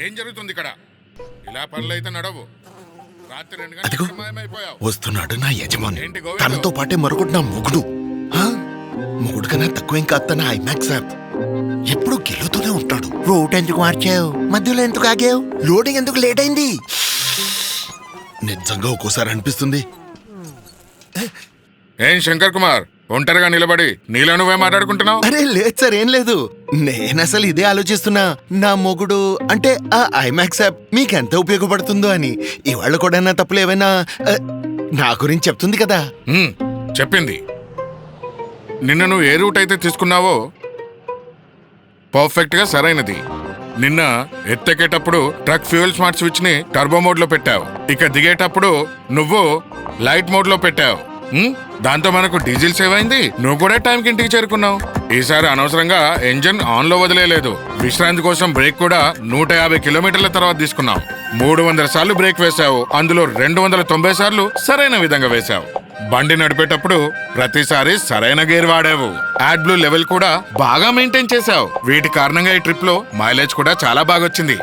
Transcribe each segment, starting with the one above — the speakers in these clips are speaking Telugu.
ఏం జరుగుతుంది ఇక్కడ? ఇలా పనులైతే నడవు. రాత్రి 2 అదిగో గంటలకు మాయమైపోయావు. వస్తున్నాడు నా యజమాని. ఏంటి గోవిందు? తనతో పాటే మరొకటి నా మొగుడు. మొగుడు కన్నా తక్కువేం కాదు తన ఐమాక్స్ యాప్. ఎప్పుడు గెలుతూనే ఉంటాడు. రూట్ ఎందుకు మార్చావు? మధ్యలో ఎందుకు ఆగావు? లోడింగ్ ఎందుకు లేట్ అయింది? నిజంగా ఒక్కోసారి అనిపిస్తుంది. ఏం శంకర్ కుమార్, ఒంటరిగా నిలబడి నీలో నువ్వే మాట్లాడుకుంటున్నావు? అరే లేదు సార్, ఏం లేదు. నేనసలు ఇదే ఆలోచిస్తున్నా. నా మొగుడు అంటే ఆ ఐమాక్స్ యాప్ మీకెంత ఉపయోగపడుతుందో అని. ఇవాళ కూడా నా తప్పులు ఏమైనా నా గురించి చెప్తుంది కదా. చెప్పింది. నిన్న నువ్వు ఏ రూట్ అయితే తీసుకున్నావో పర్ఫెక్ట్ గా సరైనది. నిన్న ఎత్తెక్కేటప్పుడు ట్రక్ ఫ్యూయల్ స్మార్ట్ స్విచ్ ని టర్బో మోడ్ లో పెట్టావు. ఇక దిగేటప్పుడు నువ్వు లైట్ మోడ్ లో పెట్టావు. దాంతో మనకు డీజిల్ సేవ్ అయింది. నువ్వు కూడా టైంకి ఇంటికి చేరుకున్నావు. ఈసారి అనవసరంగా ఇంజన్ ఆన్ లో వదిలేదు. విశ్రాంతి కోసం బ్రేక్ కూడా 150 కిలోమీటర్ల తర్వాత తీసుకున్నావు. 300 సార్లు బ్రేక్ వేశావు. అందులో 290 సార్లు సరైన విధంగా వేశావు. బండి నడిపేటప్పుడు ప్రతిసారి సరైన గేర్ వాడావు. యాడ్ బ్లూ లెవెల్ కూడా బాగా మెయింటైన్ చేశావు. వీటి కారణంగా ఈ ట్రిప్ లో మైలేజ్ కూడా చాలా బాగా వచ్చింది.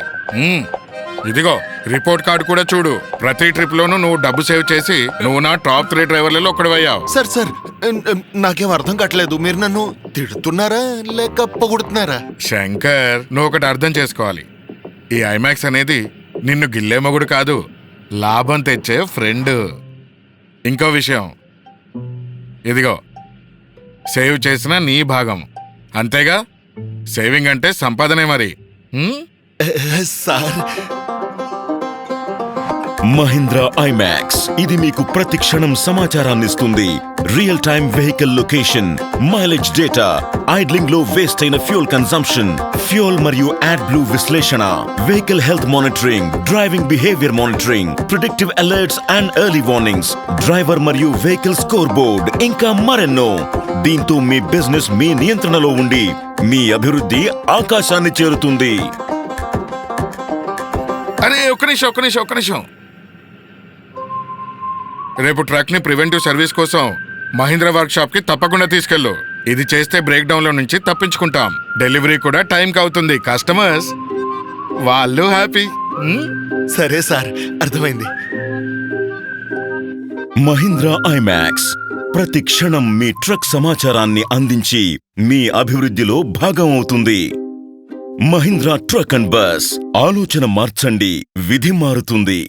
ఇదిగో రిపోర్ట్ కార్డు కూడా చూడు. ప్రతి ట్రిప్ లోనూ నువ్వు డబ్బు సేవ్ చేసి నువ్వు నా టాప్ 3 డ్రైవర్లలో ఒకడివయ్యావు. సార్ సార్ నాకేం అర్థం కావట్లేదు. మీరు నన్ను తిడుతున్నారా లేక పొగుడుతున్నారా? శంకర్, నువ్వు ఒకటి అర్థం చేసుకోవాలి. ఈ ఐమాక్స్ అనేది నిన్ను గిల్లే మొగుడు కాదు, లాభం తెచ్చే ఫ్రెండ్. ఇంకో విషయం, ఇదిగో సేవ్ చేసిన నీ భాగం. అంతేగా? సేవింగ్ అంటే సంపాదనే మరి. సార్, మహీంద్రా ఐమాక్స్ ఇది మీకు ప్రతి క్షణం సమాచారాన్ని ఇస్తుంది. Real time vehicle location, mileage data, idling లో వేస్ట్ అయిన ఫ్యూయల్ కన్సంప్షన్, ఫ్యూయల్ మరియు యాడ్ బ్లూ విశ్లేషణ, vehicle health monitoring, driving behaviour monitoring, predictive alerts and early warnings, driver మరియు వెహికల్ స్కోర్ బోర్డ్, ఇంకా మరెన్నో. దీంతో మీ బిజినెస్ మీ నియంత్రణలో ఉండి మీ అభివృద్ధి ఆకాశాన్ని చేరుతుంది. అరే ఒక్క నిమిషం. రేపు ట్రక్ ని ప్రివెంటివ్ సర్వీస్ కోసం మహీంద్రా వర్క్ షాప్ కి తప్పకుండా తీసుకెళ్ళు. ఇది చేస్తే బ్రేక్ డౌన్ లో నుంచి తప్పించుకుంటాం. డెలివరీ కూడా టైం కి అవుతుంది. కస్టమర్స్ వాళ్ళు హ్యాపీ. సరే సార్, అర్థమైంది. మహీంద్రా ఐమాక్స్ ప్రతి క్షణం మీ ట్రక్ సమాచారాన్ని అందించి మీ అభివృద్ధిలో భాగం అవుతుంది. మహీంద్రా ట్రక్ అండ్ బస్, ఆలోచన మార్చండి, విధి మారుతుంది.